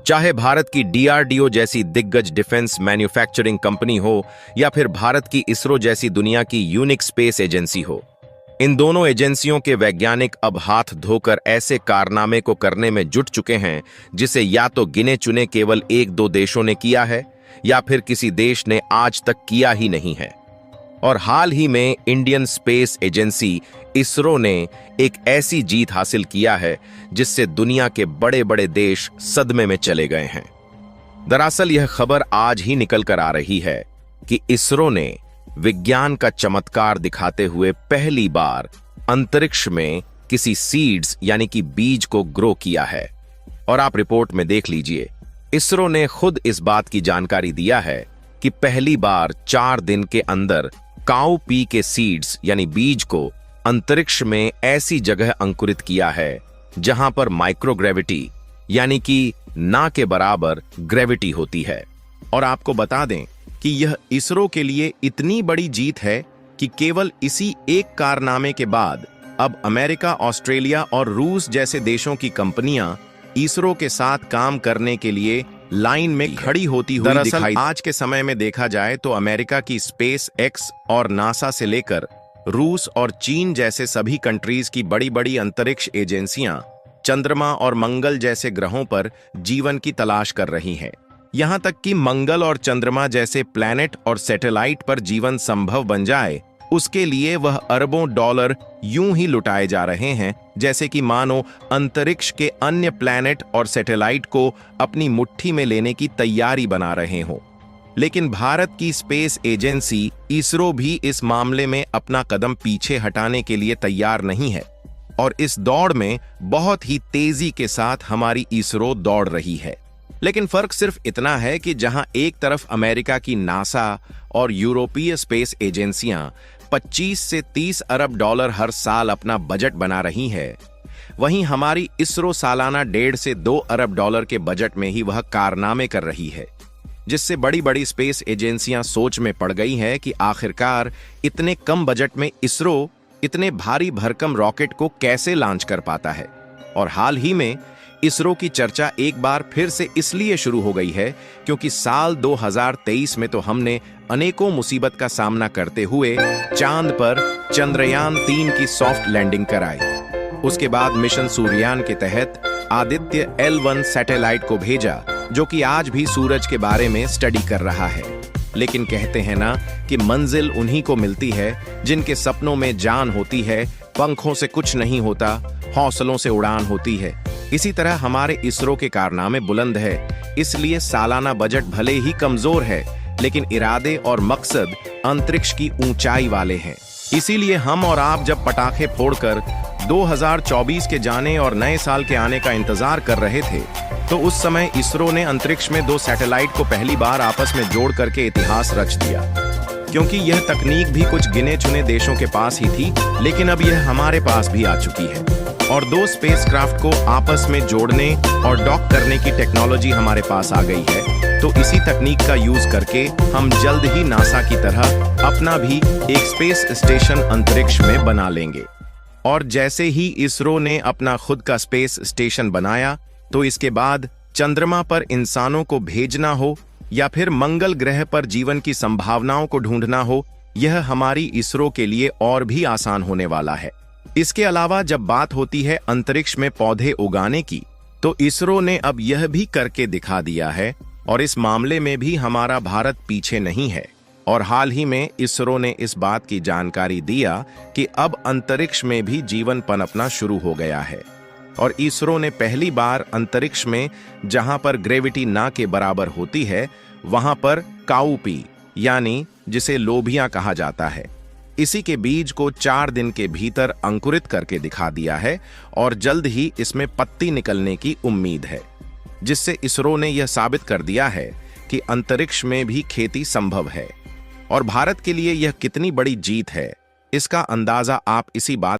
चाहे भारत की डीआरडीओ जैसी दिग्गज डिफेंस मैन्युफैक्चरिंग कंपनी हो या फिर भारत की इसरो जैसी दुनिया की यूनिक स्पेस एजेंसी हो, इन दोनों एजेंसियों के वैज्ञानिक अब हाथ धोकर ऐसे कारनामे को करने में जुट चुके हैं जिसे या तो गिने चुने केवल एक दो देशों ने किया है या फिर किसी देश ने आज तक किया ही नहीं है। और हाल ही में इंडियन स्पेस एजेंसी इसरो ने एक ऐसी जीत हासिल किया है जिससे दुनिया के बड़े बड़े देश सदमे में चले गए हैं। दरअसल यह खबर आज ही निकल कर आ रही है कि इसरो ने विज्ञान का चमत्कार दिखाते हुए पहली बार अंतरिक्ष में किसी सीड्स यानी कि बीज को ग्रो किया है। और आप रिपोर्ट में देख लीजिए, इसरो ने खुद इस बात की जानकारी दिया है कि पहली बार 4 दिन के अंदर काऊ पी के सीड्स यानी बीज को अंतरिक्ष में ऐसी जगह अंकुरित किया है जहां पर माइक्रोग्रेविटी यानी कि ना के बराबर ग्रेविटी होती है। और आपको बता दें कि यह इसरो के लिए इतनी बड़ी जीत है कि केवल इसी एक कारनामे के बाद अब अमेरिका, ऑस्ट्रेलिया और रूस जैसे देशों की कंपनियां इसरो के साथ काम करने के लिए लाइन में खड़ी होती हुई दिखाई। आज के समय में देखा जाए तो अमेरिका की स्पेस एक्स और नासा से लेकर रूस और चीन जैसे सभी कंट्रीज की बड़ी बड़ी अंतरिक्ष एजेंसियां चंद्रमा और मंगल जैसे ग्रहों पर जीवन की तलाश कर रही हैं। यहां तक कि मंगल और चंद्रमा जैसे प्लैनेट और सैटेलाइट पर जीवन संभव बन जाए, उसके लिए वह अरबों डॉलर यूं ही लुटाए जा रहे हैं जैसे कि मानो अंतरिक्ष के अन्य प्लैनेट और सैटेलाइट को अपनी मुट्ठी में लेने की तैयारी बना रहे हों। लेकिन भारत की स्पेस एजेंसी इसरो भी इस मामले में अपना कदम पीछे हटाने के लिए तैयार नहीं है और इस दौड़ में बहुत ही तेजी के साथ हमारी इसरो दौड़ रही है। लेकिन फर्क सिर्फ इतना है कि जहां एक तरफ अमेरिका की नासा और यूरोपीय स्पेस एजेंसियां 25 से 30 अरब डॉलर हर साल अपना बजट बना रही है, वहीं हमारी इसरो सालाना 1.5 से 2 अरब डॉलर के बजट में ही वह कारनामे कर रही है, जिससे बड़ी बड़ी स्पेस एजेंसियां सोच में पड़ गई हैं कि आखिरकार इतने कम बजट में इसरो इतने भारी भरकम रॉकेट को कैसे लॉन्च कर पाता है। और हाल ही में इसरो की चर्चा एक बार फिर से इसलिए शुरू हो गई है क्योंकि साल 2023 में तो हमने अनेकों मुसीबत का सामना करते हुए चांद पर चंद्रयान 3 की सॉफ्ट लैंडिंग कराई। उसके बाद मिशन सूर्ययान के तहत आदित्य L1 सैटेलाइट को भेजा, जो कि आज भी सूरज के बारे में स्टडी कर रहा है। लेकिन कहते हैं ना कि मंजिल उन्हीं को मिलती है जिनके सपनों में जान होती है, पंखों से कुछ नहीं होता, हौसलों से उड़ान होती है। इसी तरह हमारे इसरो के कारनामे बुलंद है, इसलिए सालाना बजट भले ही कमजोर है लेकिन इरादे और मकसद अंतरिक्ष की ऊंचाई वाले हैं। इसीलिए हम और आप जब पटाखे फोड़कर 2024 के जाने और नए साल के आने का इंतजार कर रहे थे, तो उस समय इसरो ने अंतरिक्ष में 2 सैटेलाइट को पहली बार आपस में जोड़ करके इतिहास रच दिया। क्योंकि यह तकनीक भी कुछ गिने चुने देशों के पास ही थी, लेकिन अब यह हमारे पास भी आ चुकी है और 2 स्पेसक्राफ्ट को आपस में जोड़ने और डॉक करने की टेक्नोलॉजी हमारे पास आ गई है। तो इसी तकनीक का यूज करके हम जल्द ही नासा की तरह अपना भी एक स्पेस स्टेशन अंतरिक्ष में बना लेंगे। और जैसे ही इसरो ने अपना खुद का स्पेस स्टेशन बनाया, तो इसके बाद चंद्रमा पर इंसानों को भेजना हो या फिर मंगल ग्रह पर जीवन की संभावनाओं को ढूंढना हो, यह हमारी इसरो के लिए और भी आसान होने वाला है। इसके अलावा जब बात होती है अंतरिक्ष में पौधे उगाने की, तो इसरो ने अब यह भी करके दिखा दिया है और इस मामले में भी हमारा भारत पीछे नहीं है। और हाल ही में इसरो ने इस बात की जानकारी दिया कि अब अंतरिक्ष में भी जीवन पनपना शुरू हो गया है। और इसरो ने पहली बार अंतरिक्ष में जहां पर ग्रेविटी ना के बराबर होती है, वहां पर काऊपी यानी जिसे लोबिया कहा जाता है, इसी के बीज को 4 दिन के भीतर अंकुरित करके दिखा दिया है और जल्द ही इसमें पत्ती निकलने की उम्मीद है, जिससे इसरो ने यह साबित कर दिया है कि अंतरिक्ष में भी खेती संभव है। और भारत के लिए यह कितनी बड़ी जीत है, इसका अंदाजा आप इसी बात